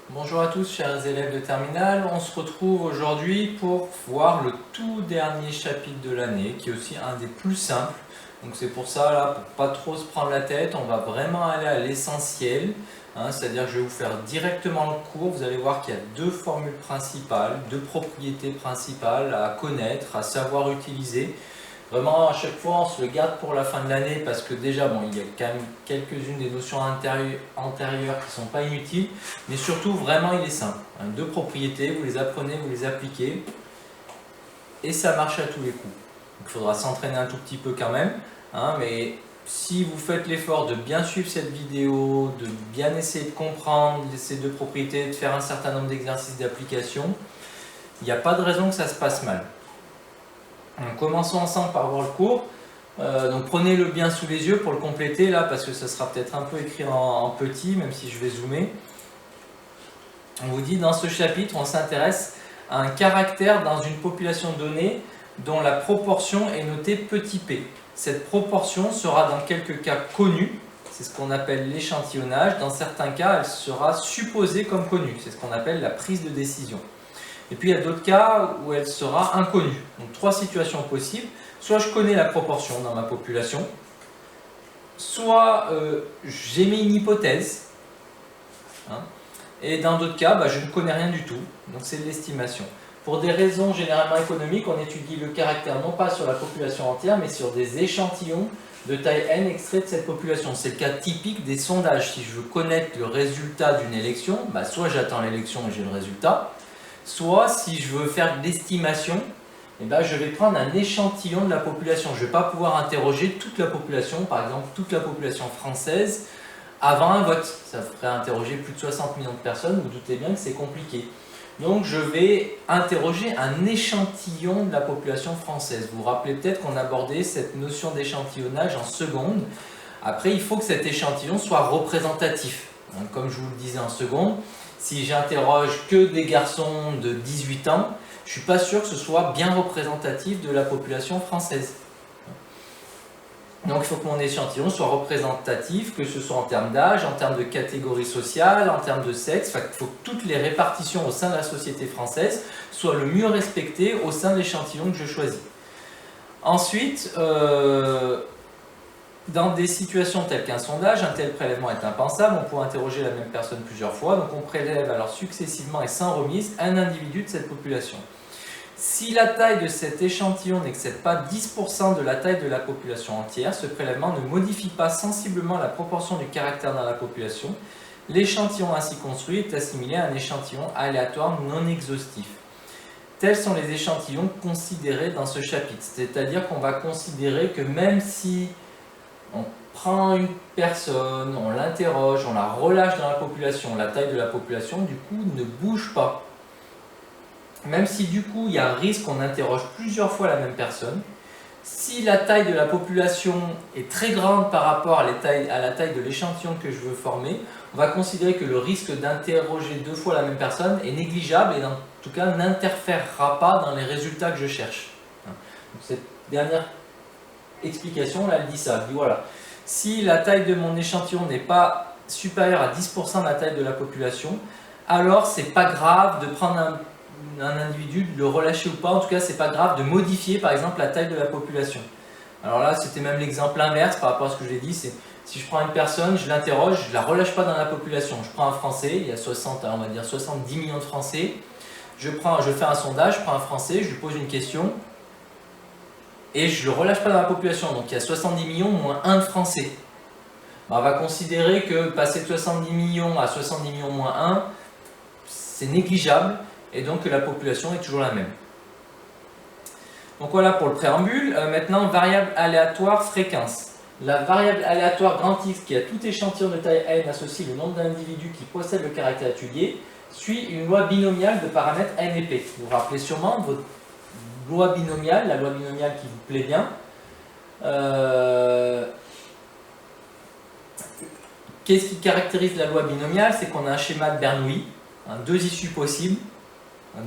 Bonjour à tous chers élèves de terminale, on se retrouve aujourd'hui pour voir le tout dernier chapitre de l'année qui est aussi un des plus simples. Donc c'est pour ça, là, pour pas trop se prendre la tête, on va vraiment aller à l'essentiel, c'est-à-dire que je vais vous faire directement le cours. Vous allez voir qu'il y a deux formules principales, deux propriétés principales à connaître, à savoir utiliser. Vraiment, à chaque fois, on se le garde pour la fin de l'année parce que déjà, bon, il y a quand même quelques-unes des notions antérieures qui ne sont pas inutiles, mais surtout, vraiment, il est simple. Deux propriétés, vous les apprenez, vous les appliquez, et ça marche à tous les coups. Donc, il faudra s'entraîner un tout petit peu quand même, mais si vous faites l'effort de bien suivre cette vidéo, de bien essayer de comprendre ces deux propriétés, de faire un certain nombre d'exercices d'application, il n'y a pas de raison que ça se passe mal. Donc, commençons ensemble par voir le cours. Donc prenez-le bien sous les yeux pour le compléter là, parce que ça sera peut-être un peu écrit en petit, même si je vais zoomer. On vous dit, dans ce chapitre, on s'intéresse à un caractère dans une population donnée dont la proportion est notée petit p. Cette proportion sera dans quelques cas connue, c'est ce qu'on appelle l'échantillonnage. Dans certains cas, elle sera supposée comme connue, c'est ce qu'on appelle la prise de décision. Et puis il y a d'autres cas où elle sera inconnue. Donc trois situations possibles. Soit je connais la proportion dans ma population, soit j'émets une hypothèse, et dans d'autres cas, je ne connais rien du tout. Donc c'est de l'estimation. Pour des raisons généralement économiques, on étudie le caractère non pas sur la population entière, mais sur des échantillons de taille n extraits de cette population. C'est le cas typique des sondages. Si je veux connaître le résultat d'une élection, soit j'attends l'élection et j'ai le résultat, soit si je veux faire de l'estimation, je vais prendre un échantillon de la population. Je ne vais pas pouvoir interroger toute la population, par exemple toute la population française, avant un vote. Ça ferait interroger plus de 60 millions de personnes, vous doutez bien que c'est compliqué. Donc je vais interroger un échantillon de la population française. Vous vous rappelez peut-être qu'on abordait cette notion d'échantillonnage en seconde. Après, il faut que cet échantillon soit représentatif. Donc, comme je vous le disais en seconde, si j'interroge que des garçons de 18 ans, je ne suis pas sûr que ce soit bien représentatif de la population française. Donc il faut que mon échantillon soit représentatif, que ce soit en termes d'âge, en termes de catégorie sociale, en termes de sexe. Il faut que toutes les répartitions au sein de la société française soient le mieux respectées au sein de l'échantillon que je choisis. Ensuite, dans des situations telles qu'un sondage, un tel prélèvement est impensable. On peut interroger la même personne plusieurs fois. Donc on prélève alors successivement et sans remise un individu de cette population. Si la taille de cet échantillon n'excède pas 10% de la taille de la population entière, ce prélèvement ne modifie pas sensiblement la proportion du caractère dans la population. L'échantillon ainsi construit est assimilé à un échantillon aléatoire non exhaustif. Tels sont les échantillons considérés dans ce chapitre. C'est-à-dire qu'on va considérer que même si on prend une personne, on l'interroge, on la relâche dans la population, la taille de la population du coup ne bouge pas. Même si du coup il y a un risque qu'on interroge plusieurs fois la même personne, si la taille de la population est très grande par rapport à la taille de l'échantillon que je veux former, on va considérer que le risque d'interroger deux fois la même personne est négligeable et en tout cas n'interférera pas dans les résultats que je cherche. Donc, cette dernière explication là, elle dit ça, elle dit voilà, si la taille de mon échantillon n'est pas supérieure à 10% de la taille de la population, alors c'est pas grave de prendre un individu, de le relâcher ou pas. En tout cas, c'est pas grave de modifier par exemple la taille de la population. Alors là, c'était même l'exemple inverse par rapport à ce que j'ai dit. C'est si je prends une personne, je l'interroge, je la relâche pas dans la population. Je prends un Français, il y a 60, on va dire 70 millions de Français. Je fais un sondage, je prends un Français, je lui pose une question et je le relâche pas dans la population. Donc il y a 70 millions moins 1 de Français. On va considérer que passer de 70 millions à 70 millions moins 1, c'est négligeable. Et donc la population est toujours la même. Donc voilà pour le préambule. Maintenant, variable aléatoire fréquence. La variable aléatoire grand X qui a tout échantillon de taille n associe le nombre d'individus qui possèdent le caractère étudié suit une loi binomiale de paramètres n et p. Vous vous rappelez sûrement de votre loi binomiale, la loi binomiale qui vous plaît bien. Qu'est-ce qui caractérise la loi binomiale? C'est qu'on a un schéma de Bernoulli, deux issues possibles,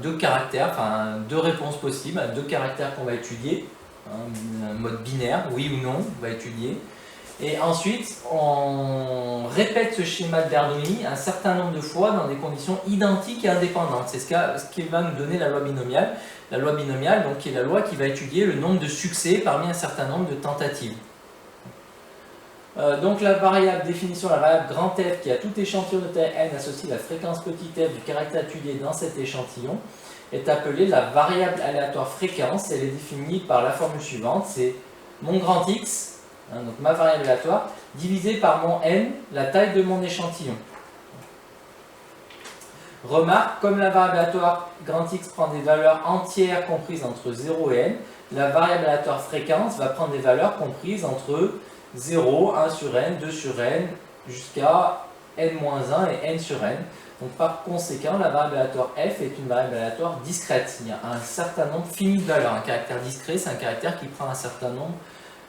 deux caractères, enfin deux réponses possibles, deux caractères qu'on va étudier, un mode binaire, oui ou non, on va étudier. Et ensuite, on répète ce schéma de Bernoulli un certain nombre de fois dans des conditions identiques et indépendantes. C'est ce qui va nous donner la loi binomiale. La loi binomiale, donc, qui est la loi qui va étudier le nombre de succès parmi un certain nombre de tentatives. Donc la variable définition, la variable grand F qui a tout échantillon de taille n associé à la fréquence petit f du caractère étudié dans cet échantillon est appelée la variable aléatoire fréquence. Elle est définie par la formule suivante, c'est mon grand X, donc ma variable aléatoire, divisé par mon n, la taille de mon échantillon. Remarque, comme la variable aléatoire grand X prend des valeurs entières comprises entre 0 et n, la variable aléatoire fréquence va prendre des valeurs comprises entre 0, 1 sur n, 2 sur n, jusqu'à n-1 et n sur n. Donc par conséquent, la variable aléatoire f est une variable aléatoire discrète. Il y a un certain nombre fini de valeurs. Un caractère discret, c'est un caractère qui prend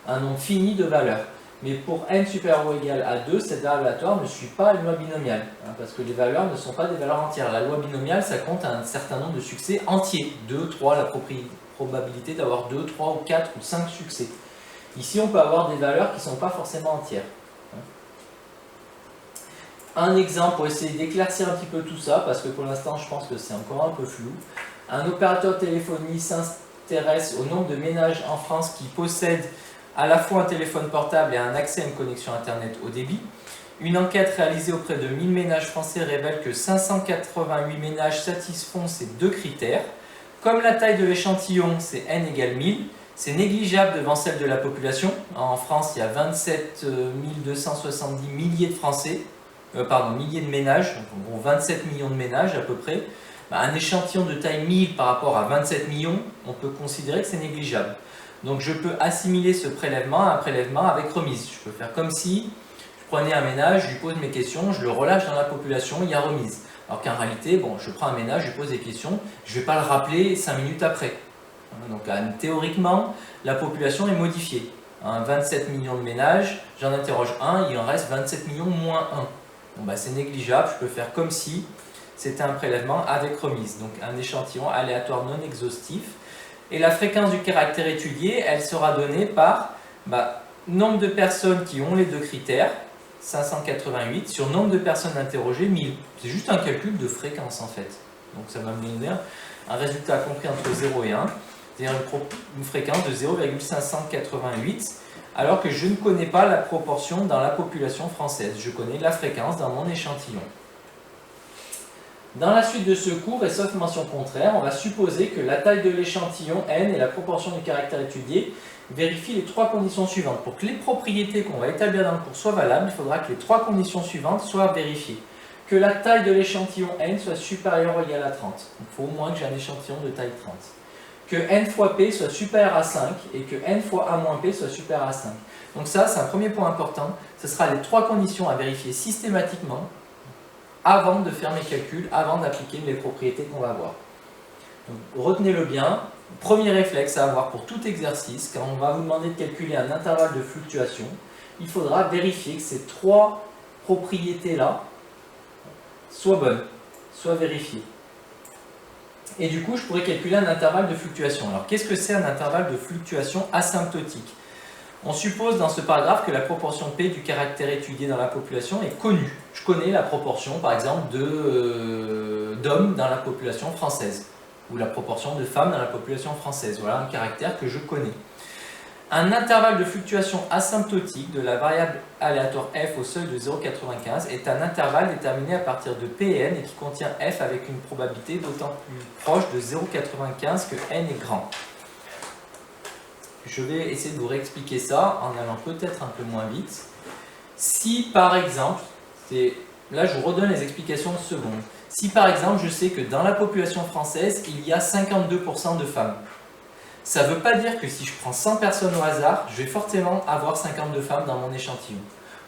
un nombre fini de valeurs. Mais pour n supérieur ou égal à 2, cette variable aléatoire ne suit pas une loi binomiale, parce que les valeurs ne sont pas des valeurs entières. La loi binomiale, ça compte un certain nombre de succès entiers. 2, 3, la probabilité d'avoir 2, 3 ou 4 ou 5 succès. Ici, on peut avoir des valeurs qui ne sont pas forcément entières. Un exemple pour essayer d'éclaircir un petit peu tout ça, parce que pour l'instant, je pense que c'est encore un peu flou. Un opérateur de téléphonie s'intéresse au nombre de ménages en France qui possèdent à la fois un téléphone portable et un accès à une connexion Internet haut débit. Une enquête réalisée auprès de 1000 ménages français révèle que 588 ménages satisfont ces deux critères. Comme la taille de l'échantillon, c'est n égale 1000, c'est négligeable devant celle de la population. En France, il y a 27 270 milliers de Français, milliers de ménages, donc en gros 27 millions de ménages à peu près. Un échantillon de taille 1000 par rapport à 27 millions, on peut considérer que c'est négligeable. Donc je peux assimiler ce prélèvement à un prélèvement avec remise. Je peux faire comme si je prenais un ménage, je lui pose mes questions, je le relâche dans la population, il y a remise. Alors qu'en réalité, je prends un ménage, je lui pose des questions, je ne vais pas le rappeler 5 minutes après. Donc théoriquement, la population est modifiée. 27 millions de ménages, j'en interroge un, il en reste 27 millions moins 1. C'est négligeable, je peux faire comme si c'était un prélèvement avec remise. Donc un échantillon aléatoire non exhaustif. Et la fréquence du caractère étudié, elle sera donnée par nombre de personnes qui ont les deux critères, 588, sur nombre de personnes interrogées, 1000. C'est juste un calcul de fréquence en fait. Donc ça va me donner un résultat compris entre 0 et 1. C'est-à-dire une fréquence de 0,588, alors que je ne connais pas la proportion dans la population française. Je connais la fréquence dans mon échantillon. Dans la suite de ce cours, et sauf mention contraire, on va supposer que la taille de l'échantillon n et la proportion du caractère étudié vérifient les trois conditions suivantes. Pour que les propriétés qu'on va établir dans le cours soient valables, il faudra que les trois conditions suivantes soient vérifiées. Que la taille de l'échantillon n soit supérieure ou égale à 30. Il faut au moins que j'ai un échantillon de taille 30. Que n fois p soit supérieur à 5 et que n fois a moins p soit supérieur à 5. Donc ça, c'est un premier point important. Ce sera les trois conditions à vérifier systématiquement avant de faire mes calculs, avant d'appliquer les propriétés qu'on va voir. Donc, retenez-le bien. Premier réflexe à avoir pour tout exercice, quand on va vous demander de calculer un intervalle de fluctuation, il faudra vérifier que ces trois propriétés-là soient bonnes, soient vérifiées. Et du coup, je pourrais calculer un intervalle de fluctuation. Alors, qu'est-ce que c'est un intervalle de fluctuation asymptotique? On suppose dans ce paragraphe que la proportion P du caractère étudié dans la population est connue. Je connais la proportion, par exemple, d'hommes dans la population française, ou la proportion de femmes dans la population française. Voilà un caractère que je connais. Un intervalle de fluctuation asymptotique de la variable aléatoire f au seuil de 0,95 est un intervalle déterminé à partir de Pn et qui contient f avec une probabilité d'autant plus proche de 0,95 que n est grand. Je vais essayer de vous réexpliquer ça en allant peut-être un peu moins vite. Si par exemple, là je vous redonne les explications de secondes. Si par exemple je sais que dans la population française il y a 52% de femmes, ça ne veut pas dire que si je prends 100 personnes au hasard, je vais forcément avoir 52 femmes dans mon échantillon.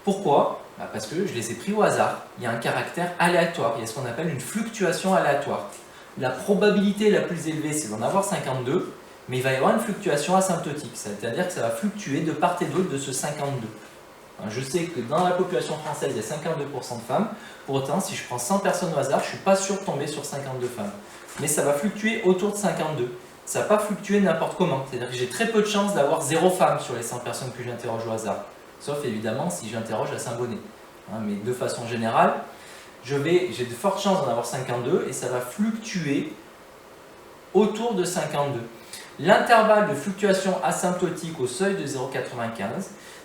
Pourquoi? Parce que je les ai pris au hasard. Il y a un caractère aléatoire, il y a ce qu'on appelle une fluctuation aléatoire. La probabilité la plus élevée, c'est d'en avoir 52, mais il va y avoir une fluctuation asymptotique, c'est-à-dire que ça va fluctuer de part et d'autre de ce 52. Je sais que dans la population française, il y a 52% de femmes, pour autant, si je prends 100 personnes au hasard, je ne suis pas sûr de tomber sur 52 femmes. Mais ça va fluctuer autour de 52. Ça ne va pas fluctuer n'importe comment, c'est-à-dire que j'ai très peu de chances d'avoir 0 femme sur les 100 personnes que j'interroge au hasard. sauf évidemment si j'interroge à Saint-Bonnet. Hein, mais de façon générale, j'ai de fortes chances d'en avoir 52 et ça va fluctuer autour de 52. L'intervalle de fluctuation asymptotique au seuil de 0,95,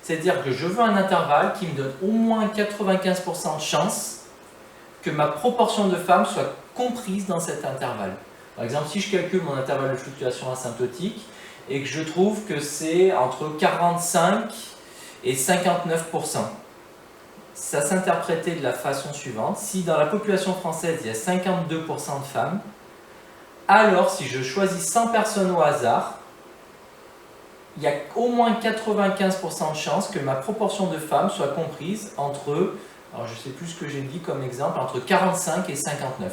c'est-à-dire que je veux un intervalle qui me donne au moins 95% de chance que ma proportion de femmes soit comprise dans cet intervalle. Par exemple, si je calcule mon intervalle de fluctuation asymptotique et que je trouve que c'est entre 45 et 59%, ça s'interprétait de la façon suivante. Si dans la population française, il y a 52% de femmes, alors si je choisis 100 personnes au hasard, il y a au moins 95% de chances que ma proportion de femmes soit comprise entre, alors je ne sais plus ce que j'ai dit comme exemple, entre 45 et 59.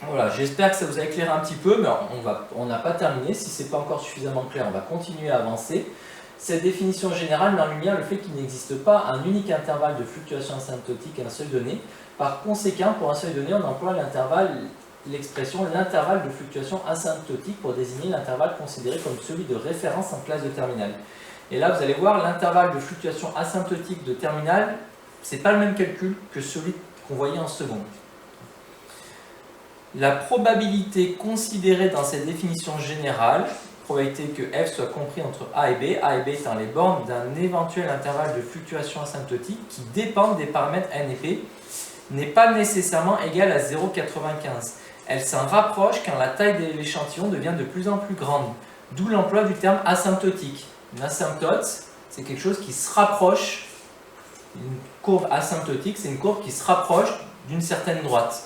Voilà, j'espère que ça vous a éclairé un petit peu, mais on n'a pas terminé. Si ce n'est pas encore suffisamment clair, on va continuer à avancer. Cette définition générale met en lumière le fait qu'il n'existe pas un unique intervalle de fluctuation asymptotique à un seuil donné. Par conséquent, pour un seuil donné, on emploie l'expression l'intervalle de fluctuation asymptotique pour désigner l'intervalle considéré comme celui de référence en classe de terminale. Et là, vous allez voir, l'intervalle de fluctuation asymptotique de terminale, ce n'est pas le même calcul que celui qu'on voyait en seconde. La probabilité considérée dans cette définition générale, probabilité que f soit compris entre a et b étant les bornes d'un éventuel intervalle de fluctuation asymptotique qui dépendent des paramètres n et p, n'est pas nécessairement égale à 0,95. Elle s'en rapproche quand la taille de l'échantillon devient de plus en plus grande, d'où l'emploi du terme asymptotique. Une asymptote, c'est quelque chose qui se rapproche, une courbe asymptotique, c'est une courbe qui se rapproche d'une certaine droite.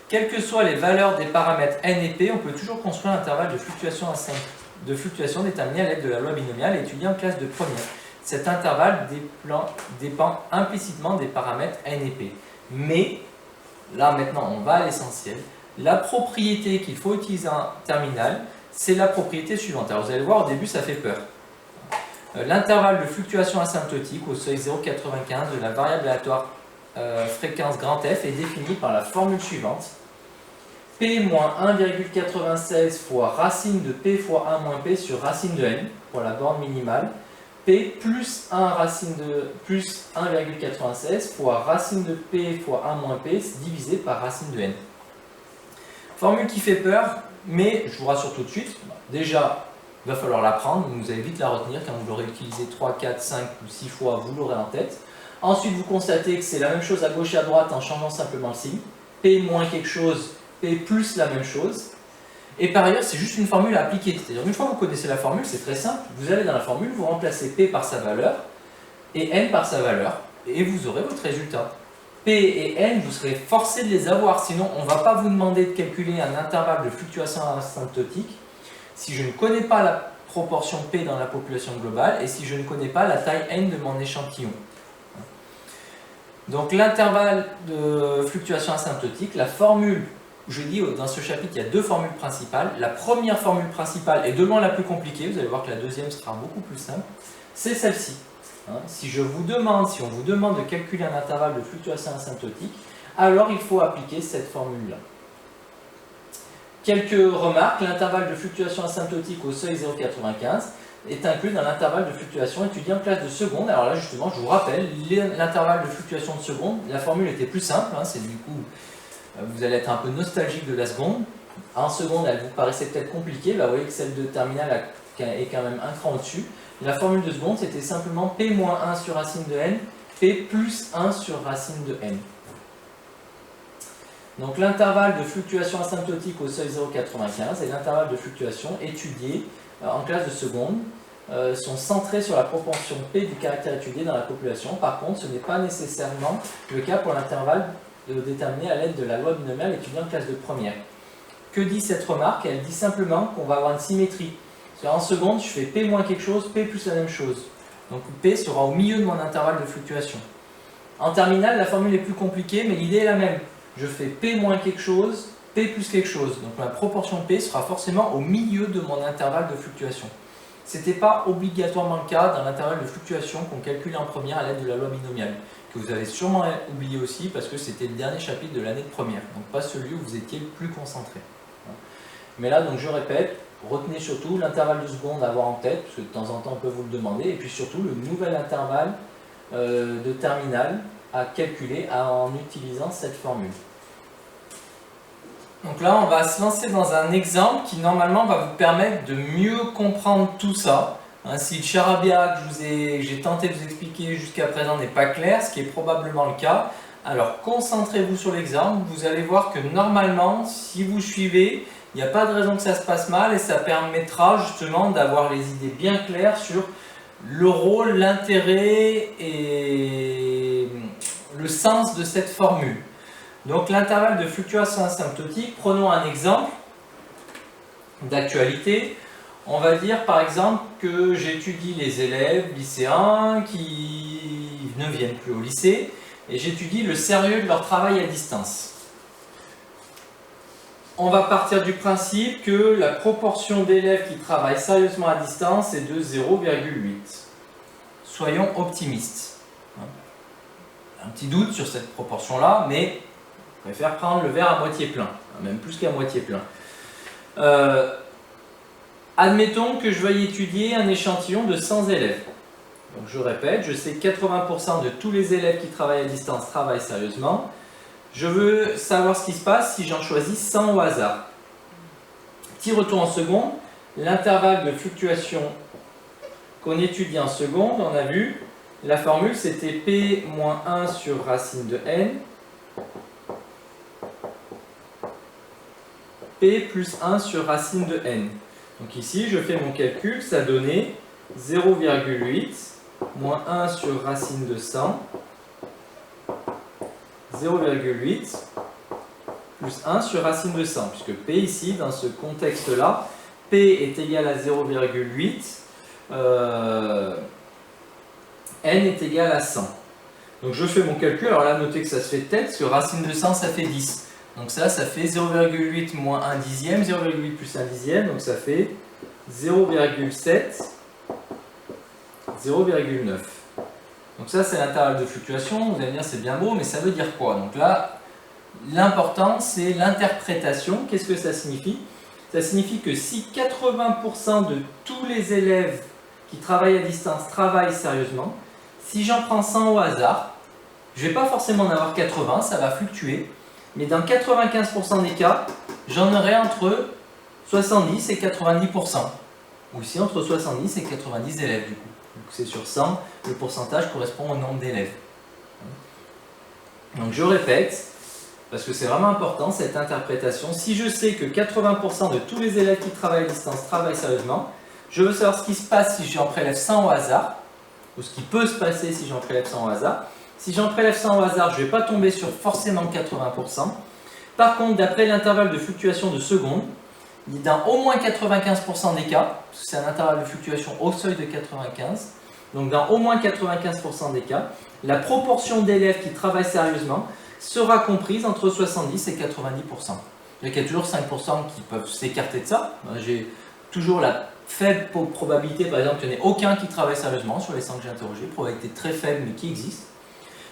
Quelles que soient les valeurs des paramètres n et p, on peut toujours construire un intervalle de fluctuation déterminé à l'aide de la loi binomiale et étudié en classe de première. Cet intervalle dépend implicitement des paramètres n et p. Mais, là maintenant on va à l'essentiel, la propriété qu'il faut utiliser en terminale, c'est la propriété suivante. Alors vous allez voir, au début ça fait peur. L'intervalle de fluctuation asymptotique au seuil 0,95 de la variable aléatoire fréquence grand F est définie par la formule suivante. P moins 1,96 fois racine de P fois 1 moins P sur racine de n, pour la borne minimale, P plus 1 racine de plus 1,96 fois racine de P fois 1 moins P divisé par racine de n. Formule qui fait peur, mais je vous rassure tout de suite, déjà, il va falloir l'apprendre, vous allez vite la retenir, quand vous l'aurez utilisé 3, 4, 5 ou 6 fois, vous l'aurez en tête. Ensuite, vous constatez que c'est la même chose à gauche et à droite en changeant simplement le signe. P moins quelque chose, P plus la même chose. Et par ailleurs, c'est juste une formule à appliquer. C'est-à-dire, une fois que vous connaissez la formule, c'est très simple. Vous allez dans la formule, vous remplacez P par sa valeur et N par sa valeur, et vous aurez votre résultat. P et N, vous serez forcé de les avoir, sinon on ne va pas vous demander de calculer un intervalle de fluctuation asymptotique si je ne connais pas la proportion P dans la population globale et si je ne connais pas la taille N de mon échantillon. Donc l'intervalle de fluctuation asymptotique, la formule, je dis dans ce chapitre, il y a deux formules principales. La première formule principale est de loin la plus compliquée, vous allez voir que la deuxième sera beaucoup plus simple, c'est celle-ci. Si on vous demande de calculer un intervalle de fluctuation asymptotique, alors il faut appliquer cette formule-là. Quelques remarques, l'intervalle de fluctuation asymptotique au seuil 0,95 est inclus dans l'intervalle de fluctuation étudié en classe de seconde. Alors là justement, je vous rappelle, l'intervalle de fluctuation de seconde, la formule était plus simple, c'est du coup, vous allez être un peu nostalgique de la seconde. En seconde, elle vous paraissait peut-être compliquée, vous voyez que celle de terminale est quand même un cran au-dessus. La formule de seconde, c'était simplement P moins 1 sur racine de n, P plus 1 sur racine de n. Donc l'intervalle de fluctuation asymptotique au seuil 0,95 et l'intervalle de fluctuation étudié en classe de seconde sont centrés sur la proportion P du caractère étudié dans la population. Par contre, ce n'est pas nécessairement le cas pour l'intervalle déterminé à l'aide de la loi binomiale étudiée en classe de première. Que dit cette remarque? Elle dit simplement qu'on va avoir une symétrie. En seconde, je fais P moins quelque chose, P plus la même chose. Donc P sera au milieu de mon intervalle de fluctuation. En terminale, la formule est plus compliquée, mais l'idée est la même. Je fais P moins quelque chose, P plus quelque chose. Donc ma proportion P sera forcément au milieu de mon intervalle de fluctuation. Ce n'était pas obligatoirement le cas dans l'intervalle de fluctuation qu'on calculait en première à l'aide de la loi binomiale, que vous avez sûrement oublié aussi parce que c'était le dernier chapitre de l'année de première, donc pas celui où vous étiez le plus concentré. Mais là, donc je répète, retenez surtout l'intervalle de seconde à avoir en tête, parce que de temps en temps on peut vous le demander, et puis surtout le nouvel intervalle de terminale à calculer en utilisant cette formule. Donc là, on va se lancer dans un exemple qui normalement va vous permettre de mieux comprendre tout ça. Si le charabia que j'ai tenté de vous expliquer jusqu'à présent n'est pas clair, ce qui est probablement le cas, alors concentrez-vous sur l'exemple. Vous allez voir que normalement, si vous suivez, il n'y a pas de raison que ça se passe mal et ça permettra justement d'avoir les idées bien claires sur le rôle, l'intérêt et le sens de cette formule. Donc l'intervalle de fluctuation asymptotique, prenons un exemple d'actualité. On va dire par exemple que j'étudie les élèves lycéens qui ne viennent plus au lycée et j'étudie le sérieux de leur travail à distance. On va partir du principe que la proportion d'élèves qui travaillent sérieusement à distance est de 0,8. Soyons optimistes. Un petit doute sur cette proportion-là, mais je préfère prendre le verre à moitié plein, même plus qu'à moitié plein. Admettons que je veuille étudier un échantillon de 100 élèves. Donc je répète, je sais que 80% de tous les élèves qui travaillent à distance travaillent sérieusement. Je veux savoir ce qui se passe si j'en choisis 100 au hasard. Petit retour en seconde, l'intervalle de fluctuation qu'on étudie en seconde, on a vu, la formule c'était P moins 1 sur racine de n, P plus 1 sur racine de n. Donc ici, je fais mon calcul, ça donnait 0,8 moins 1 sur racine de 100, 0,8 plus 1 sur racine de 100, puisque P ici, dans ce contexte-là, P est égal à 0,8, N est égal à 100. Donc je fais mon calcul, alors là, notez que ça se fait tête, parce que racine de 100, ça fait 10. Donc ça fait 0,8 moins 1 dixième, 0,8 plus 1 dixième, donc ça fait 0,7, 0,9. Donc ça c'est l'intervalle de fluctuation, vous allez me dire c'est bien beau, mais ça veut dire quoi? Donc là, l'important c'est l'interprétation. Qu'est-ce que ça signifie? Ça signifie que si 80% de tous les élèves qui travaillent à distance travaillent sérieusement, si j'en prends 100 au hasard, je ne vais pas forcément en avoir 80, ça va fluctuer, mais dans 95% des cas, j'en aurai entre 70 et 90%, ou ici entre 70 et 90 élèves du coup. Donc c'est sur 100, le pourcentage correspond au nombre d'élèves. Donc je répète, parce que c'est vraiment important cette interprétation, si je sais que 80% de tous les élèves qui travaillent à distance travaillent sérieusement, je veux savoir ce qui se passe si j'en prélève 100 au hasard, ou ce qui peut se passer si j'en prélève 100 au hasard. Si j'en prélève 100 au hasard, je ne vais pas tomber sur forcément 80%. Par contre, d'après l'intervalle de fluctuation de seconde, dans au moins 95% des cas, parce que c'est un intervalle de fluctuation au seuil de 95, donc dans au moins 95% des cas, la proportion d'élèves qui travaillent sérieusement sera comprise entre 70 et 90%. Il y a toujours 5% qui peuvent s'écarter de ça. J'ai toujours la faible probabilité, par exemple, qu'il n'y en ait aucun qui travaille sérieusement sur les 100 que j'ai interrogés, probabilité très faible mais qui existe.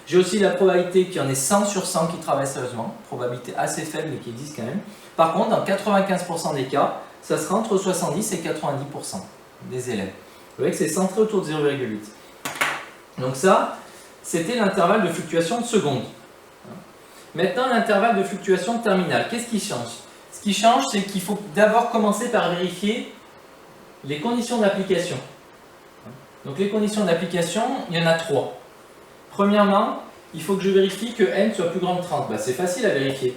J'ai aussi la probabilité qu'il y en ait 100 sur 100 qui travaillent sérieusement, probabilité assez faible mais qui existe quand même. Par contre, dans 95% des cas, ça sera entre 70 et 90% des élèves. Vous voyez que c'est centré autour de 0,8. Donc ça, c'était l'intervalle de fluctuation de seconde. Maintenant, l'intervalle de fluctuation terminale. Qu'est-ce qui change? Ce qui change, c'est qu'il faut d'abord commencer par vérifier les conditions d'application. Donc les conditions d'application, il y en a 3. Premièrement, il faut que je vérifie que n soit plus grand que 30. C'est facile à vérifier.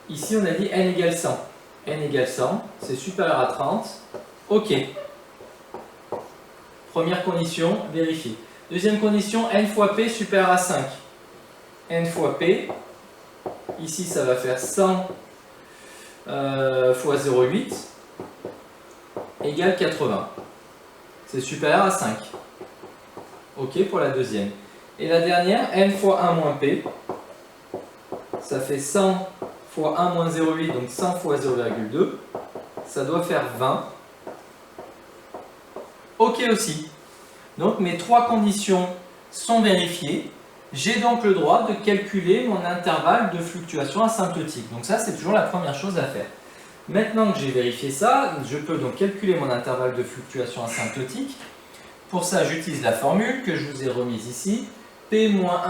Ici, on a dit n égale 100. n égale 100, c'est supérieur à 30. OK. Première condition, vérifier. Deuxième condition, n fois p supérieur à 5. n fois p, ici ça va faire 100 fois 0,8 égale 80. C'est supérieur à 5. OK pour la deuxième. Et la dernière, n fois 1 moins p, ça fait 100 fois 1 moins 0,8, donc 100 fois 0,2, ça doit faire 20. OK aussi. Donc mes 3 conditions sont vérifiées. J'ai donc le droit de calculer mon intervalle de fluctuation asymptotique. Donc ça, c'est toujours la première chose à faire. Maintenant que j'ai vérifié ça, je peux donc calculer mon intervalle de fluctuation asymptotique. Pour ça, j'utilise la formule que je vous ai remise ici. P moins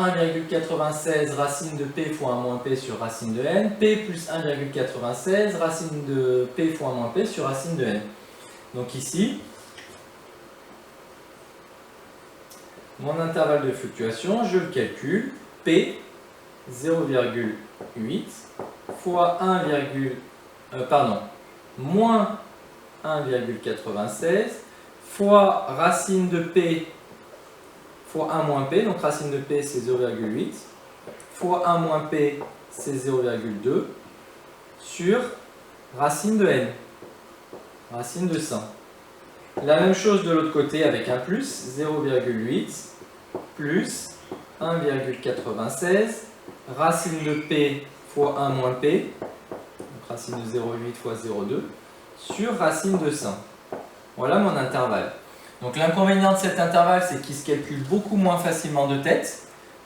1,96 racine de P fois 1 moins P sur racine de N. P plus 1,96 racine de P fois 1 moins P sur racine de N. Donc ici, mon intervalle de fluctuation, je le calcule. P 0,8 fois moins 1,96 fois racine de P fois 1 moins P, donc racine de P c'est 0,8, fois 1 moins P c'est 0,2, sur racine de N, racine de 100. La même chose de l'autre côté avec un plus, 0,8 plus 1,96, racine de P fois 1 moins P, donc racine de 0,8 fois 0,2, sur racine de 100. Voilà mon intervalle. Donc l'inconvénient de cet intervalle, c'est qu'il se calcule beaucoup moins facilement de tête.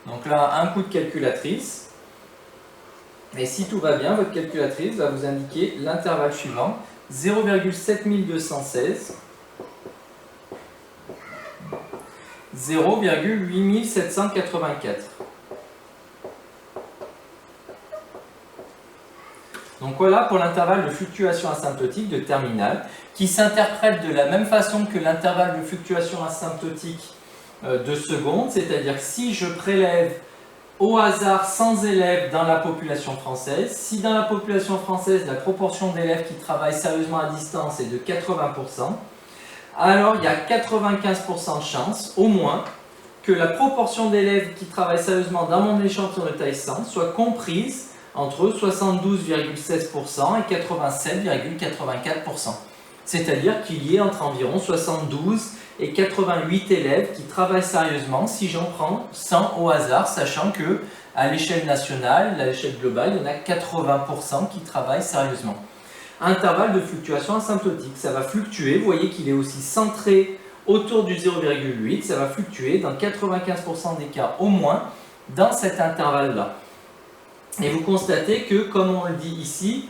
Donc là, un coup de calculatrice. Et si tout va bien, votre calculatrice va vous indiquer l'intervalle suivant, 0,7216, 0,8784. Donc voilà pour l'intervalle de fluctuation asymptotique de terminale, qui s'interprète de la même façon que l'intervalle de fluctuation asymptotique de seconde, c'est-à-dire que si je prélève au hasard 100 élèves dans la population française, si dans la population française la proportion d'élèves qui travaillent sérieusement à distance est de 80%, alors il y a 95% de chances, au moins, que la proportion d'élèves qui travaillent sérieusement dans mon échantillon de taille 100 soit comprise entre 72,16% et 87,84%. C'est-à-dire qu'il y ait entre environ 72 et 88 élèves qui travaillent sérieusement si j'en prends 100 au hasard, sachant que à l'échelle nationale, à l'échelle globale, il y en a 80% qui travaillent sérieusement. Intervalle de fluctuation asymptotique, ça va fluctuer, vous voyez qu'il est aussi centré autour du 0,8, ça va fluctuer dans 95% des cas au moins dans cet intervalle-là. Et vous constatez que, comme on le dit ici,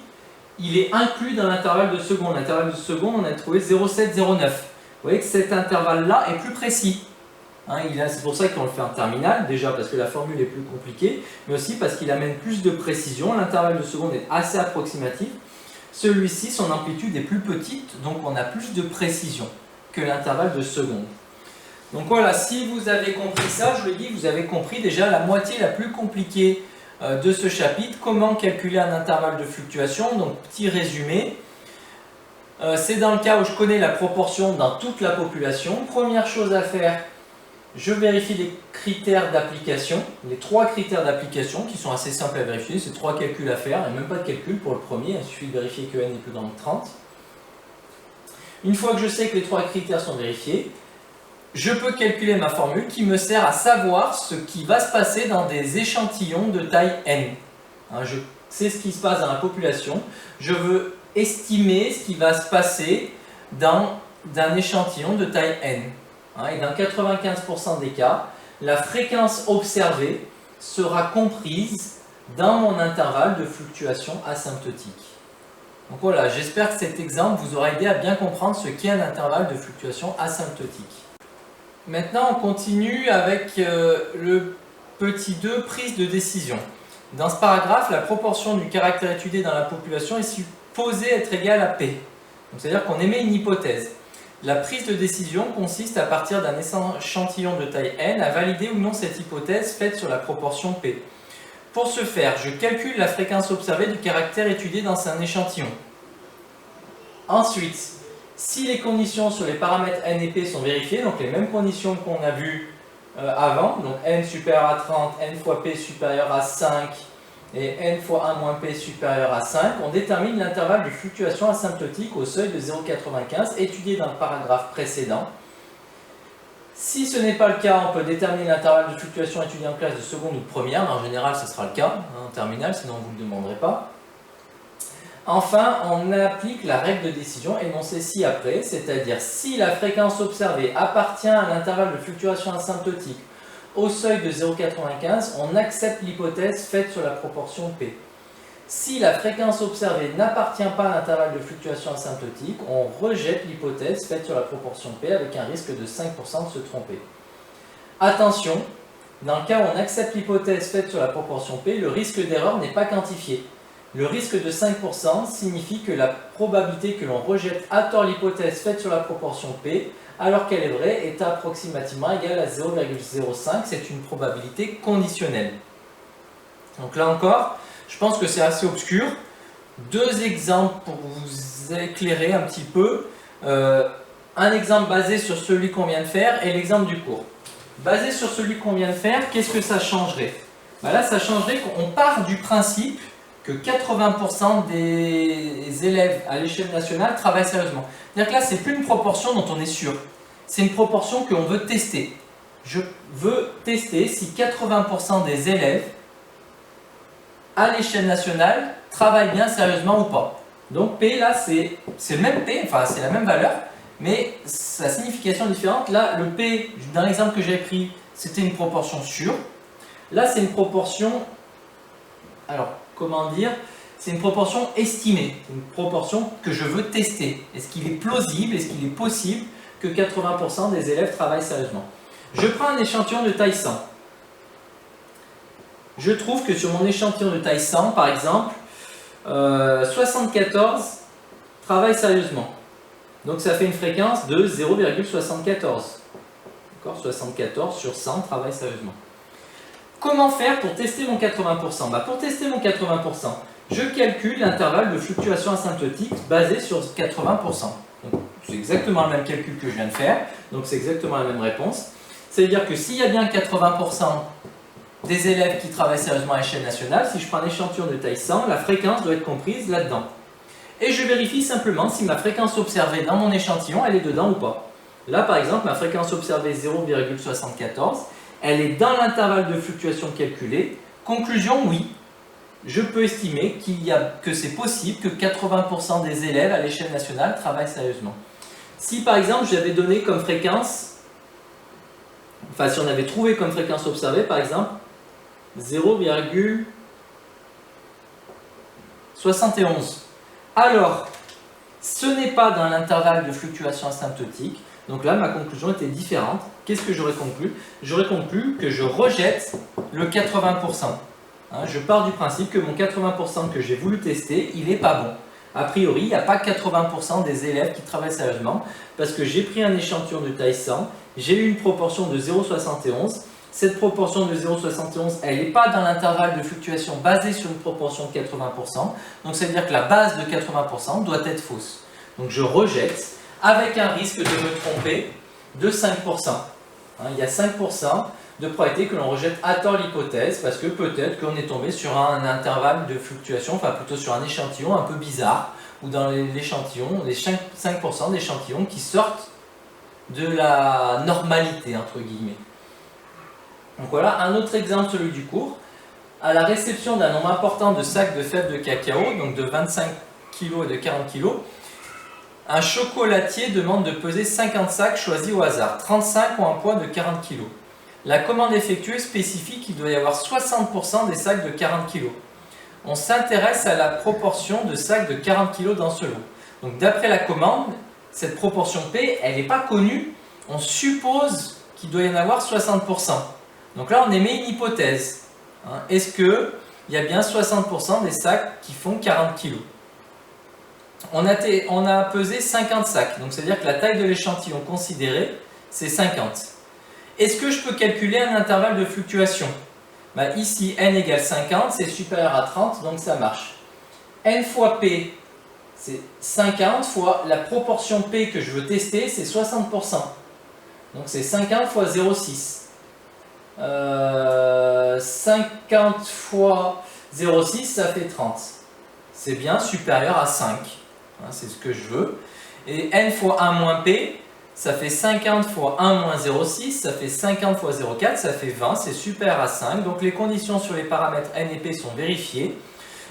il est inclus dans l'intervalle de seconde. L'intervalle de seconde, on a trouvé 0,709. Vous voyez que cet intervalle-là est plus précis. Hein, c'est pour ça qu'on le fait en terminale, déjà parce que la formule est plus compliquée, mais aussi parce qu'il amène plus de précision. L'intervalle de seconde est assez approximatif. Celui-ci, son amplitude est plus petite, donc on a plus de précision que l'intervalle de seconde. Donc voilà, si vous avez compris ça, je le dis, vous avez compris déjà la moitié la plus compliquée de ce chapitre, comment calculer un intervalle de fluctuation. Donc petit résumé, c'est dans le cas où je connais la proportion dans toute la population. Première chose à faire, je vérifie les critères d'application, les 3 critères d'application qui sont assez simples à vérifier, c'est 3 calculs à faire, il n'y a même pas de calcul pour le premier, il suffit de vérifier que n est plus grand que 30. Une fois que je sais que les 3 critères sont vérifiés, je peux calculer ma formule qui me sert à savoir ce qui va se passer dans des échantillons de taille n. Hein, je sais ce qui se passe dans la population, je veux estimer ce qui va se passer dans un échantillon de taille n. Hein, et dans 95% des cas, la fréquence observée sera comprise dans mon intervalle de fluctuation asymptotique. Donc voilà, j'espère que cet exemple vous aura aidé à bien comprendre ce qu'est un intervalle de fluctuation asymptotique. Maintenant, on continue avec le petit 2, prise de décision. Dans ce paragraphe, la proportion du caractère étudié dans la population est supposée être égale à P. C'est-à-dire qu'on émet une hypothèse. La prise de décision consiste à partir d'un échantillon de taille n à valider ou non cette hypothèse faite sur la proportion P. Pour ce faire, je calcule la fréquence observée du caractère étudié dans un échantillon. Ensuite, si les conditions sur les paramètres n et p sont vérifiées, donc les mêmes conditions qu'on a vues avant, donc n supérieur à 30, n fois p supérieur à 5 et n fois 1 moins p supérieur à 5, on détermine l'intervalle de fluctuation asymptotique au seuil de 0,95 étudié dans le paragraphe précédent. Si ce n'est pas le cas, on peut déterminer l'intervalle de fluctuation étudié en classe de seconde ou de première, mais en général ce sera le cas en terminale, sinon vous ne le demanderez pas. Enfin, on applique la règle de décision énoncée ci-après, c'est-à-dire si la fréquence observée appartient à l'intervalle de fluctuation asymptotique au seuil de 0,95, on accepte l'hypothèse faite sur la proportion P. Si la fréquence observée n'appartient pas à l'intervalle de fluctuation asymptotique, on rejette l'hypothèse faite sur la proportion P avec un risque de 5% de se tromper. Attention, dans le cas où on accepte l'hypothèse faite sur la proportion P, le risque d'erreur n'est pas quantifié. Le risque de 5% signifie que la probabilité que l'on rejette à tort l'hypothèse faite sur la proportion P, alors qu'elle est vraie, est approximativement égale à 0,05. C'est une probabilité conditionnelle. Donc là encore, je pense que c'est assez obscur. Deux exemples pour vous éclairer un petit peu. Un exemple basé sur celui qu'on vient de faire et l'exemple du cours. Basé sur celui qu'on vient de faire, qu'est-ce que ça changerait? Là, ça changerait qu'on part du principe que 80% des élèves à l'échelle nationale travaillent sérieusement. C'est-à-dire que là, ce n'est plus une proportion dont on est sûr. C'est une proportion qu'on veut tester. Je veux tester si 80% des élèves à l'échelle nationale travaillent bien sérieusement ou pas. Donc P, là, c'est le même P, enfin c'est la même valeur, mais sa signification est différente. Là, le P, dans l'exemple que j'ai pris, c'était une proportion sûre. Là, c'est une proportion, alors, comment dire, c'est une proportion estimée, une proportion que je veux tester. Est-ce qu'il est plausible, est-ce qu'il est possible que 80% des élèves travaillent sérieusement? Je prends un échantillon de taille 100. Je trouve que sur mon échantillon de taille 100, par exemple, 74 travaillent sérieusement. Donc ça fait une fréquence de 0,74. 74 sur 100 travaillent sérieusement. Comment faire pour tester mon 80%? Pour tester mon 80%, je calcule l'intervalle de fluctuation asymptotique basé sur 80%. C'est exactement le même calcul que je viens de faire, donc c'est exactement la même réponse. C'est-à-dire que s'il y a bien 80% des élèves qui travaillent sérieusement à l'échelle nationale, si je prends un échantillon de taille 100, la fréquence doit être comprise là-dedans. Et je vérifie simplement si ma fréquence observée dans mon échantillon, elle est dedans ou pas. Là, par exemple, ma fréquence observée 0,74, elle est dans l'intervalle de fluctuation calculé. Conclusion, oui. Je peux estimer que c'est possible que 80% des élèves à l'échelle nationale travaillent sérieusement. Si par exemple j'avais donné comme fréquence, enfin si on avait trouvé comme fréquence observée par exemple 0,71, alors ce n'est pas dans l'intervalle de fluctuation asymptotique. Donc là ma conclusion était différente. Qu'est-ce que j'aurais conclu? J'aurais conclu que je rejette le 80%. Je pars du principe que mon 80% que j'ai voulu tester, il n'est pas bon. A priori, il n'y a pas 80% des élèves qui travaillent sérieusement parce que j'ai pris un échantillon de taille 100, j'ai eu une proportion de 0,71. Cette proportion de 0,71, elle n'est pas dans l'intervalle de fluctuation basé sur une proportion de 80%. Donc ça veut dire que la base de 80% doit être fausse. Donc je rejette avec un risque de me tromper de 5%. Il y a 5% de probabilité que l'on rejette à tort l'hypothèse parce que peut-être qu'on est tombé sur un intervalle de fluctuation, enfin plutôt sur un échantillon un peu bizarre, ou dans l'échantillon, les 5% d'échantillons qui sortent de la normalité, entre guillemets. Donc voilà, un autre exemple, celui du cours. À la réception d'un nombre important de sacs de fèves de cacao, donc de 25 kg et de 40 kg, un chocolatier demande de peser 50 sacs choisis au hasard. 35 ont un poids de 40 kg. La commande effectuée spécifie qu'il doit y avoir 60% des sacs de 40 kg. On s'intéresse à la proportion de sacs de 40 kg dans ce lot. Donc d'après la commande, cette proportion P, elle n'est pas connue. On suppose qu'il doit y en avoir 60%. Donc là, on émet une hypothèse. Est-ce qu'il y a bien 60% des sacs qui font 40 kg? On a pesé 50 sacs, donc c'est-à-dire que la taille de l'échantillon considéré, c'est 50. Est-ce que je peux calculer un intervalle de fluctuation? Ici, n égale 50, c'est supérieur à 30, donc ça marche. N fois P, c'est 50 fois la proportion P que je veux tester, c'est 60%. Donc c'est 50 fois 0,6. 50 fois 0,6, ça fait 30. C'est bien supérieur à 5. C'est ce que je veux. Et n fois 1 moins P, ça fait 50 fois 1 moins 0,6, ça fait 50 fois 0,4, ça fait 20, c'est supérieur à 5. Donc les conditions sur les paramètres n et p sont vérifiées.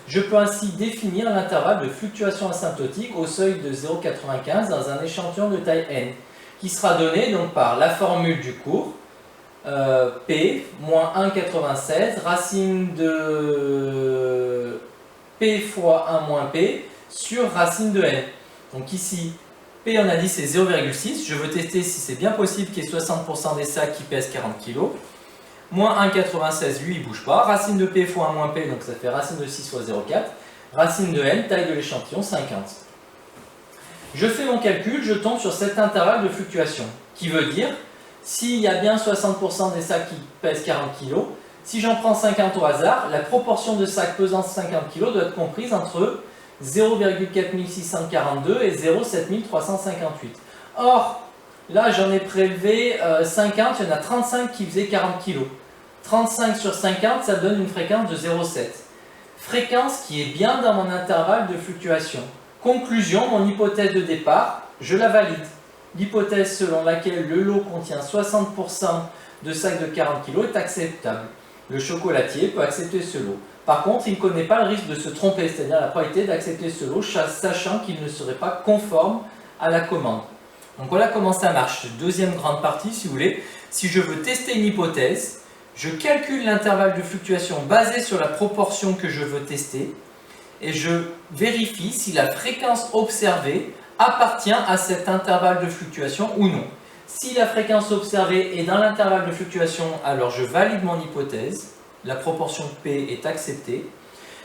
Je peux ainsi définir l'intervalle de fluctuation asymptotique au seuil de 0,95 dans un échantillon de taille n, qui sera donné donc par la formule du cours, P moins 1,96, racine de P fois 1 moins P sur racine de n. Donc ici, P on a dit c'est 0,6. Je veux tester si c'est bien possible qu'il y ait 60% des sacs qui pèsent 40 kg. Moins 1,96, lui il ne bouge pas. Racine de P fois 1 moins P, donc ça fait racine de 6 fois 0,4. Racine de n, taille de l'échantillon, 50. Je fais mon calcul, je tombe sur cet intervalle de fluctuation, qui veut dire, s'il y a bien 60% des sacs qui pèsent 40 kg, si j'en prends 50 au hasard, la proportion de sacs pesant 50 kg doit être comprise entre 0,4642 et 0,7358. Or, là j'en ai prélevé 50, il y en a 35 qui faisaient 40 kg. 35 sur 50, ça donne une fréquence de 0,7. Fréquence qui est bien dans mon intervalle de fluctuation. Conclusion, mon hypothèse de départ, je la valide. L'hypothèse selon laquelle le lot contient 60% de sacs de 40 kg est acceptable. Le chocolatier peut accepter ce lot. Par contre, il ne connaît pas le risque de se tromper, c'est-à-dire la probabilité d'accepter ce lot, sachant qu'il ne serait pas conforme à la commande. Donc voilà comment ça marche. Deuxième grande partie, si vous voulez. Si je veux tester une hypothèse, je calcule l'intervalle de fluctuation basé sur la proportion que je veux tester et je vérifie si la fréquence observée appartient à cet intervalle de fluctuation ou non. Si la fréquence observée est dans l'intervalle de fluctuation, alors je valide mon hypothèse, la proportion P est acceptée.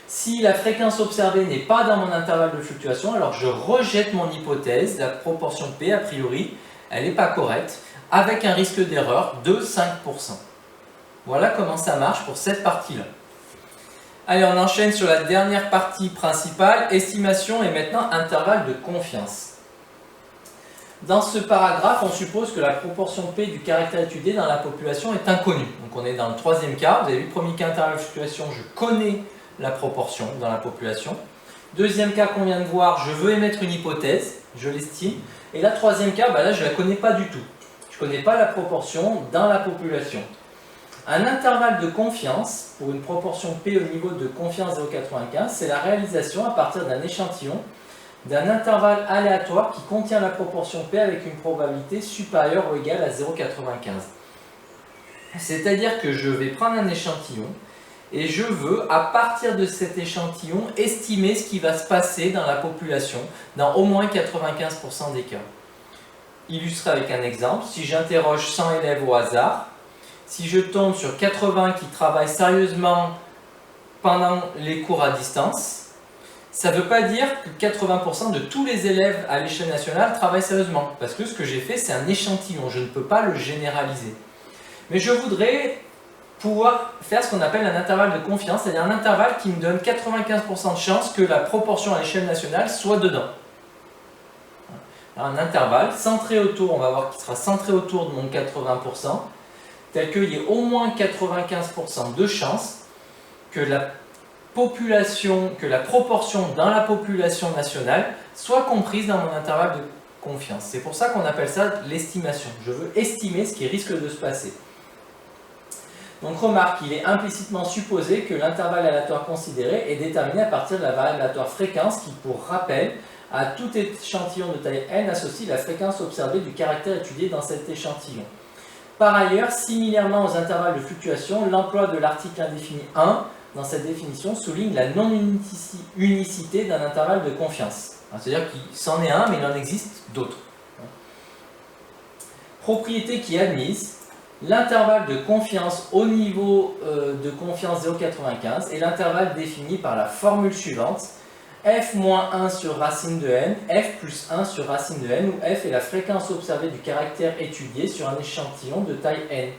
Si la fréquence observée n'est pas dans mon intervalle de fluctuation, alors je rejette mon hypothèse, la proportion P, a priori, elle n'est pas correcte, avec un risque d'erreur de 5%. Voilà comment ça marche pour cette partie-là. Allez, on enchaîne sur la dernière partie principale, estimation et maintenant intervalle de confiance. Dans ce paragraphe, on suppose que la proportion P du caractère étudié dans la population est inconnue. Donc on est dans le troisième cas. Vous avez vu, le premier cas, intervalle de fluctuation, je connais la proportion dans la population. Deuxième cas qu'on vient de voir, je veux émettre une hypothèse, je l'estime. Et là, troisième cas, là je ne la connais pas du tout. Je ne connais pas la proportion dans la population. Un intervalle de confiance, pour une proportion P au niveau de confiance 0,95, c'est la réalisation à partir d'un échantillon d'un intervalle aléatoire qui contient la proportion P avec une probabilité supérieure ou égale à 0,95. C'est-à-dire que je vais prendre un échantillon et je veux, à partir de cet échantillon, estimer ce qui va se passer dans la population dans au moins 95% des cas. Illustré avec un exemple, si j'interroge 100 élèves au hasard, si je tombe sur 80 qui travaillent sérieusement pendant les cours à distance, ça ne veut pas dire que 80% de tous les élèves à l'échelle nationale travaillent sérieusement. Parce que ce que j'ai fait, c'est un échantillon. Je ne peux pas le généraliser. Mais je voudrais pouvoir faire ce qu'on appelle un intervalle de confiance, c'est-à-dire un intervalle qui me donne 95% de chance que la proportion à l'échelle nationale soit dedans. Alors, un intervalle centré autour, on va voir qu'il sera centré autour de mon 80%, tel qu'il y ait au moins 95% de chance que la proportion dans la population nationale soit comprise dans mon intervalle de confiance. C'est pour ça qu'on appelle ça l'estimation. Je veux estimer ce qui risque de se passer. Donc remarque, il est implicitement supposé que l'intervalle aléatoire considéré est déterminé à partir de la variable aléatoire fréquence qui, pour rappel, à tout échantillon de taille n associe la fréquence observée du caractère étudié dans cet échantillon. Par ailleurs, similairement aux intervalles de fluctuation, l'emploi de l'article indéfini 1 dans cette définition souligne la non-unicité d'un intervalle de confiance. C'est-à-dire qu'il s'en est un, mais il en existe d'autres. Propriété qui est admise, l'intervalle de confiance au niveau de confiance 0,95 est l'intervalle défini par la formule suivante, f-1 sur racine de n, f plus 1 sur racine de n, où f est la fréquence observée du caractère étudié sur un échantillon de taille n.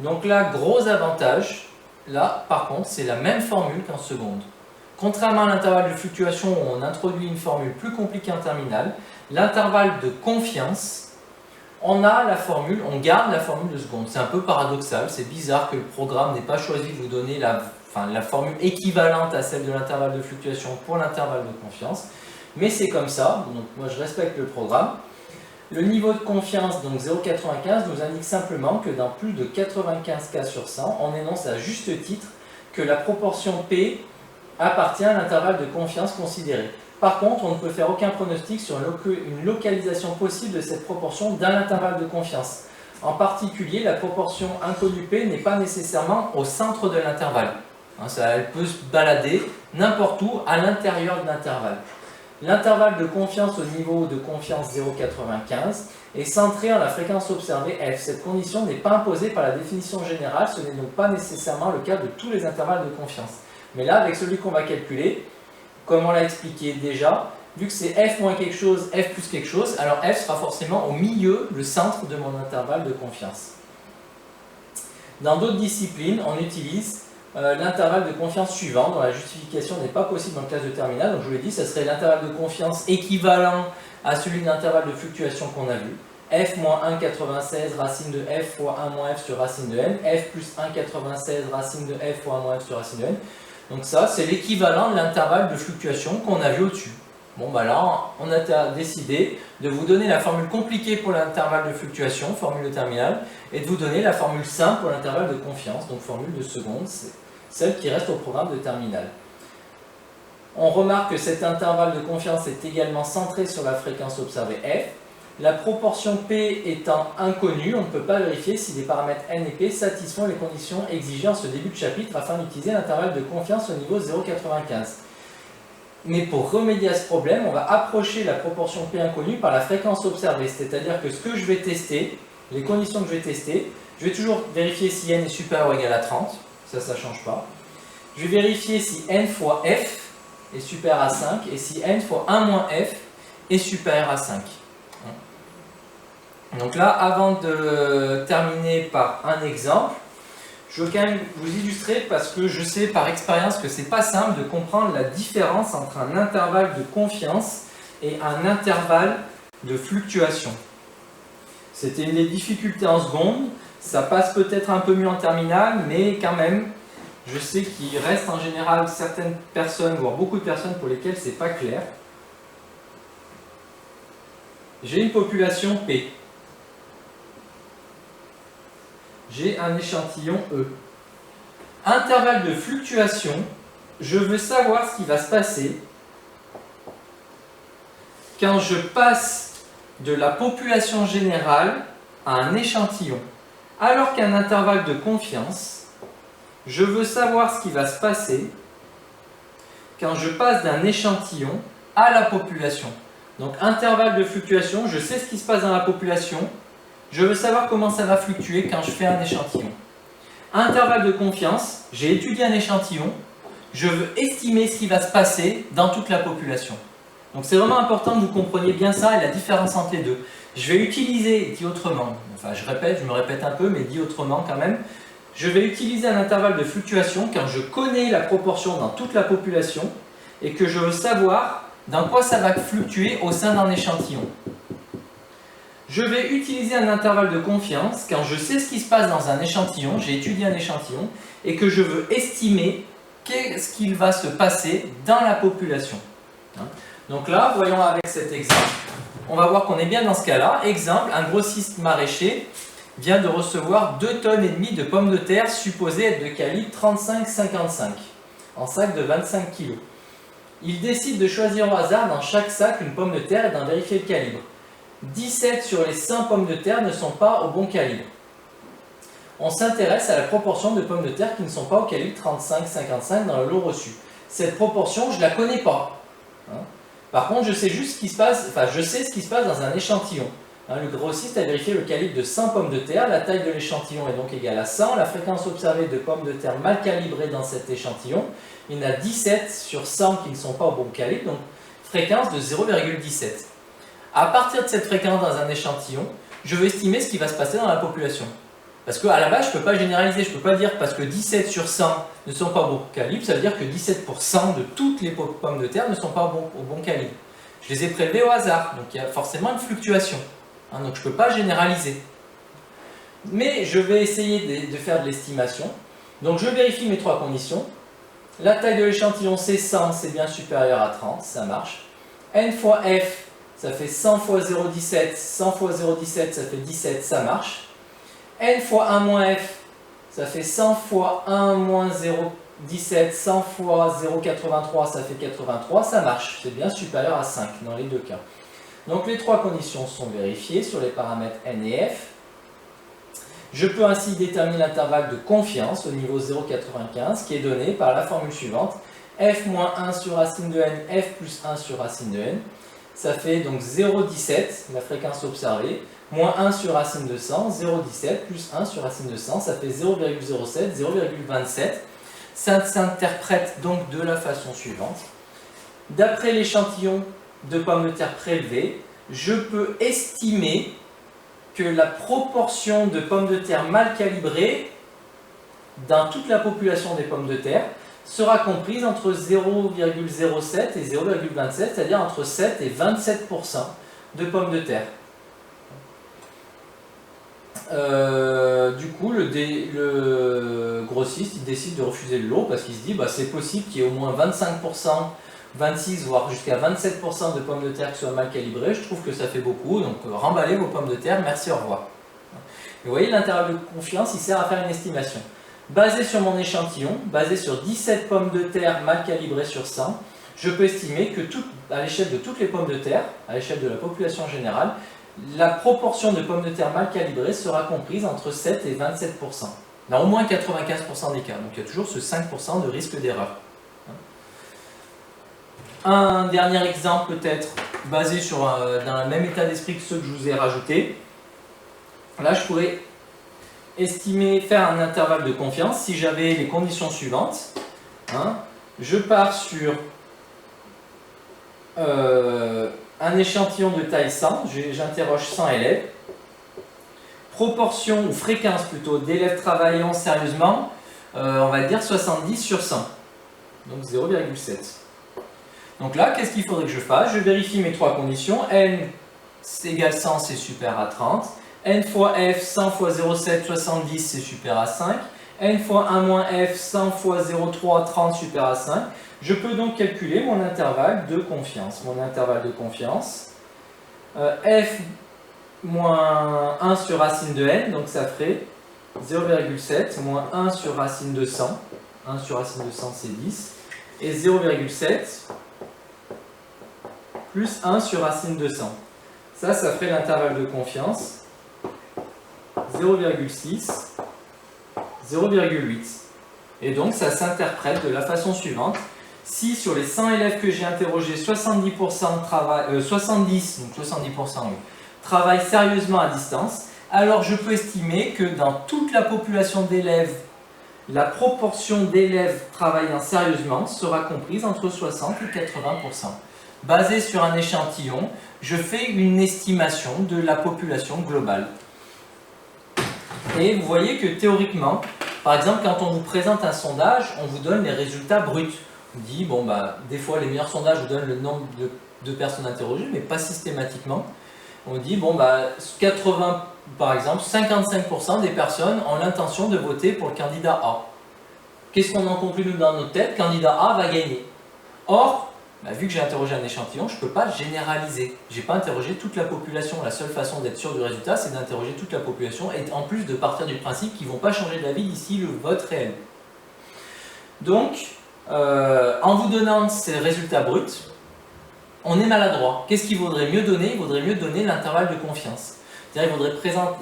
Donc là, gros avantage, là par contre c'est la même formule qu'en seconde. Contrairement à l'intervalle de fluctuation où on introduit une formule plus compliquée en terminale, l'intervalle de confiance, on garde la formule de seconde. C'est un peu paradoxal, c'est bizarre que le programme n'ait pas choisi de vous donner la formule équivalente à celle de l'intervalle de fluctuation pour l'intervalle de confiance. Mais c'est comme ça, donc moi je respecte le programme. Le niveau de confiance, donc 0,95, nous indique simplement que dans plus de 95 cas sur 100, on énonce à juste titre que la proportion P appartient à l'intervalle de confiance considéré. Par contre, on ne peut faire aucun pronostic sur une localisation possible de cette proportion dans l'intervalle de confiance. En particulier, la proportion inconnue P n'est pas nécessairement au centre de l'intervalle. Elle peut se balader n'importe où à l'intérieur de l'intervalle. L'intervalle de confiance au niveau de confiance 0,95 est centré en la fréquence observée f. Cette condition n'est pas imposée par la définition générale, ce n'est donc pas nécessairement le cas de tous les intervalles de confiance. Mais là, avec celui qu'on va calculer, comme on l'a expliqué déjà, vu que c'est f moins quelque chose, f plus quelque chose, alors f sera forcément au milieu, le centre de mon intervalle de confiance. Dans d'autres disciplines, on utilise l'intervalle de confiance suivant, dont la justification n'est pas possible en classe de terminale. Donc je vous l'ai dit, ça serait l'intervalle de confiance équivalent à celui d'intervalle de fluctuation qu'on a vu. F moins 1,96 racine de f fois 1 moins f sur racine de n, f plus 1,96 racine de f fois 1 moins f sur racine de n. Donc ça, c'est l'équivalent de l'intervalle de fluctuation qu'on a vu au-dessus. Bon, bah là, on a décidé de vous donner la formule compliquée pour l'intervalle de fluctuation, formule de terminale, et de vous donner la formule simple pour l'intervalle de confiance, donc formule de seconde, c'est celle qui reste au programme de terminale. On remarque que cet intervalle de confiance est également centré sur la fréquence observée f. La proportion P étant inconnue, on ne peut pas vérifier si les paramètres n et p satisfont les conditions exigées en ce début de chapitre afin d'utiliser l'intervalle de confiance au niveau 0,95. Mais pour remédier à ce problème, on va approcher la proportion P inconnue par la fréquence observée. C'est-à-dire que ce que je vais tester, les conditions que je vais tester, je vais toujours vérifier si n est supérieur ou égal à 30. Ça ne change pas. Je vais vérifier si n fois f est supérieur à 5 et si n fois 1 moins f est supérieur à 5. Donc là, avant de terminer par un exemple, je veux quand même vous illustrer parce que je sais par expérience que c'est pas simple de comprendre la différence entre un intervalle de confiance et un intervalle de fluctuation. C'était une des difficultés en seconde, ça passe peut-être un peu mieux en terminale, mais quand même, je sais qu'il reste en général certaines personnes, voire beaucoup de personnes pour lesquelles c'est pas clair. J'ai une population P. J'ai un échantillon E. Intervalle de fluctuation, je veux savoir ce qui va se passer quand je passe de la population générale à un échantillon. Alors qu'un intervalle de confiance, je veux savoir ce qui va se passer quand je passe d'un échantillon à la population. Donc intervalle de fluctuation, je sais ce qui se passe dans la population. Je veux savoir comment ça va fluctuer quand je fais un échantillon. Intervalle de confiance, j'ai étudié un échantillon, je veux estimer ce qui va se passer dans toute la population. Donc c'est vraiment important que vous compreniez bien ça et la différence entre les deux. Je vais utiliser, dit autrement, enfin je me répète un peu, mais dit autrement quand même, je vais utiliser un intervalle de fluctuation quand je connais la proportion dans toute la population et que je veux savoir dans quoi ça va fluctuer au sein d'un échantillon. Je vais utiliser un intervalle de confiance quand je sais ce qui se passe dans un échantillon, j'ai étudié un échantillon, et que je veux estimer qu'est-ce qu'il va se passer dans la population. Donc là, voyons avec cet exemple, on va voir qu'on est bien dans ce cas-là. Exemple, un grossiste maraîcher vient de recevoir 2,5 tonnes de pommes de terre supposées être de calibre 35-55, en sac de 25 kg. Il décide de choisir au hasard dans chaque sac une pomme de terre et d'en vérifier le calibre. 17 sur les 100 pommes de terre ne sont pas au bon calibre. On s'intéresse à la proportion de pommes de terre qui ne sont pas au calibre 35-55 dans le lot reçu. Cette proportion, je ne la connais pas. Par contre, je sais juste ce qui se passe, je sais ce qui se passe dans un échantillon. Le grossiste a vérifié le calibre de 100 pommes de terre, la taille de l'échantillon est donc égale à 100, la fréquence observée de pommes de terre mal calibrées dans cet échantillon, il y en a 17 sur 100 qui ne sont pas au bon calibre, donc fréquence de 0,17. À partir de cette fréquence dans un échantillon, je veux estimer ce qui va se passer dans la population. Parce qu'à la base, je ne peux pas généraliser, je ne peux pas dire parce que 17 sur 100 ne sont pas au bon calibre, ça veut dire que 17% de toutes les pommes de terre ne sont pas au bon calibre. Je les ai prélevées au hasard, donc il y a forcément une fluctuation. Donc je ne peux pas généraliser. Mais je vais essayer de faire de l'estimation. Donc je vérifie mes trois conditions. La taille de l'échantillon c'est 100, c'est bien supérieur à 30, ça marche. N fois F, ça fait 100 fois 0,17, 100 fois 0,17, ça fait 17, ça marche. N fois 1 moins F, ça fait 100 fois 1 moins 0,17, 100 fois 0,83, ça fait 83, ça marche. C'est bien supérieur à 5 dans les deux cas. Donc les trois conditions sont vérifiées sur les paramètres N et F. Je peux ainsi déterminer l'intervalle de confiance au niveau 0,95 qui est donné par la formule suivante. F moins 1 sur racine de n, F plus 1 sur racine de n. Ça fait donc 0,17, la fréquence observée, moins 1 sur racine de 100, 0,17 plus 1 sur racine de 100, ça fait 0,07, 0,27. Ça s'interprète donc de la façon suivante. D'après l'échantillon de pommes de terre prélevées, je peux estimer que la proportion de pommes de terre mal calibrées dans toute la population des pommes de terre sera comprise entre 0,07 et 0,27, c'est-à-dire entre 7 et 27% de pommes de terre. Du coup, le grossiste il décide de refuser le lot parce qu'il se dit bah, c'est possible qu'il y ait au moins 25%, 26 voire jusqu'à 27% de pommes de terre qui soient mal calibrées. Je trouve que ça fait beaucoup, donc remballez vos pommes de terre, merci, au revoir. Et vous voyez, l'intervalle de confiance, il sert à faire une estimation. Basé sur mon échantillon, basé sur 17 pommes de terre mal calibrées sur 100, je peux estimer que à l'échelle de toutes les pommes de terre, à l'échelle de la population générale, la proportion de pommes de terre mal calibrées sera comprise entre 7 et 27%. Dans au moins 95% des cas, donc il y a toujours ce 5% de risque d'erreur. Un dernier exemple peut-être, basé sur dans le même état d'esprit que ceux que je vous ai rajoutés. Là, je pourrais estimer, faire un intervalle de confiance si j'avais les conditions suivantes. Je pars sur un échantillon de taille 100, j'interroge 100 élèves. Proportion ou fréquence plutôt d'élèves travaillant sérieusement, on va dire 70 sur 100, donc 0,7. Donc là, qu'est-ce qu'il faudrait que je fasse? Je vérifie mes trois conditions. N égale 100, c'est super à 30. N fois F, 100 fois 0,7, 70, c'est super à 5. N fois 1 moins F, 100 fois 0,3, 30, super à 5. Je peux donc calculer mon intervalle de confiance. Mon intervalle de confiance, F moins 1 sur racine de N, donc ça ferait 0,7 moins 1 sur racine de 100. 1 sur racine de 100, c'est 10. Et 0,7 plus 1 sur racine de 100. Ça ferait l'intervalle de confiance 0,6, 0,8. Et donc ça s'interprète de la façon suivante. Si sur les 100 élèves que j'ai interrogés, 70% travaillent sérieusement à distance, alors je peux estimer que dans toute la population d'élèves, la proportion d'élèves travaillant sérieusement sera comprise entre 60 et 80%. Basé sur un échantillon, je fais une estimation de la population globale. Et vous voyez que théoriquement, par exemple, quand on vous présente un sondage, on vous donne les résultats bruts. On dit, bon, bah, des fois, les meilleurs sondages vous donnent le nombre de personnes interrogées, mais pas systématiquement. On dit, bon, bah, 80, par exemple, 55% des personnes ont l'intention de voter pour le candidat A. Qu'est-ce qu'on en conclut, nous, dans notre tête? Candidat A va gagner. Or, bah, vu que j'ai interrogé un échantillon, je ne peux pas généraliser. Je n'ai pas interrogé toute la population. La seule façon d'être sûr du résultat, c'est d'interroger toute la population et en plus de partir du principe qu'ils ne vont pas changer d'avis d'ici le vote réel. Donc, en vous donnant ces résultats bruts, on est maladroit. Qu'est-ce qu'il vaudrait mieux donner? Il vaudrait mieux donner l'intervalle de confiance. C'est-à-dire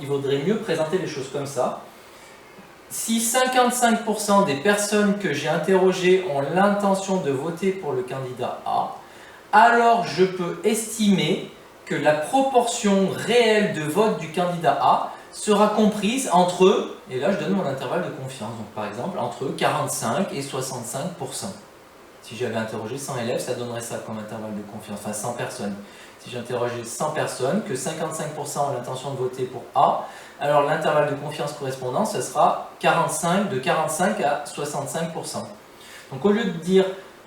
il vaudrait mieux présenter les choses comme ça. Si 55% des personnes que j'ai interrogées ont l'intention de voter pour le candidat A, alors je peux estimer que la proportion réelle de vote du candidat A sera comprise entre, et là je donne mon intervalle de confiance, donc par exemple entre 45 et 65%. Si j'avais interrogé 100 élèves, ça donnerait ça comme intervalle de confiance, enfin 100 personnes. Si j'interrogeais 100 personnes, que 55% ont l'intention de voter pour A, alors l'intervalle de confiance correspondant, ce sera de 45 à 65%. Donc au lieu de dire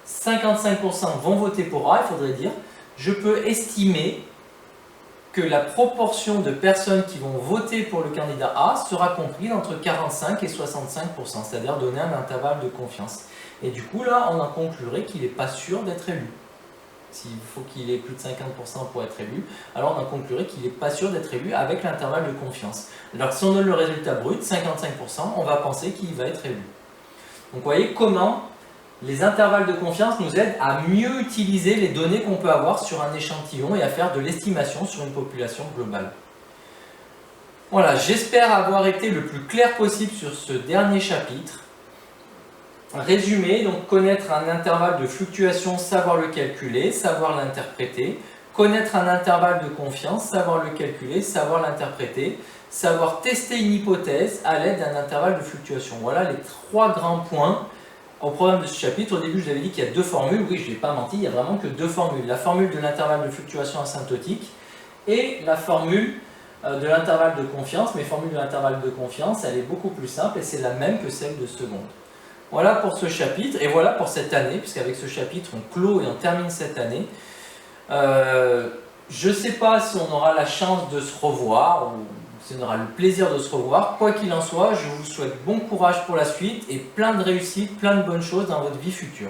55% vont voter pour A, il faudrait dire je peux estimer que la proportion de personnes qui vont voter pour le candidat A sera comprise entre 45 et 65%, c'est-à-dire donner un intervalle de confiance. Et du coup là, on en conclurait qu'il n'est pas sûr d'être élu. S'il faut qu'il ait plus de 50% pour être élu, alors on en conclurait qu'il n'est pas sûr d'être élu avec l'intervalle de confiance. Alors si on donne le résultat brut, 55%, on va penser qu'il va être élu. Donc vous voyez comment les intervalles de confiance nous aident à mieux utiliser les données qu'on peut avoir sur un échantillon et à faire de l'estimation sur une population globale. Voilà, j'espère avoir été le plus clair possible sur ce dernier chapitre. Résumé, donc connaître un intervalle de fluctuation, savoir le calculer, savoir l'interpréter. Connaître un intervalle de confiance, savoir le calculer, savoir l'interpréter. Savoir tester une hypothèse à l'aide d'un intervalle de fluctuation. Voilà les 3 grands points au programme de ce chapitre. Au début, je vous avais dit qu'il y a 2 formules. Oui, je n'ai pas menti, il n'y a vraiment que 2 formules. La formule de l'intervalle de fluctuation asymptotique et la formule de l'intervalle de confiance. Mais formule de l'intervalle de confiance, elle est beaucoup plus simple et c'est la même que celle de seconde. Voilà pour ce chapitre et voilà pour cette année, puisqu'avec ce chapitre, on clôt et on termine cette année. Je ne sais pas si on aura la chance de se revoir ou si on aura le plaisir de se revoir. Quoi qu'il en soit, je vous souhaite bon courage pour la suite et plein de réussite, plein de bonnes choses dans votre vie future.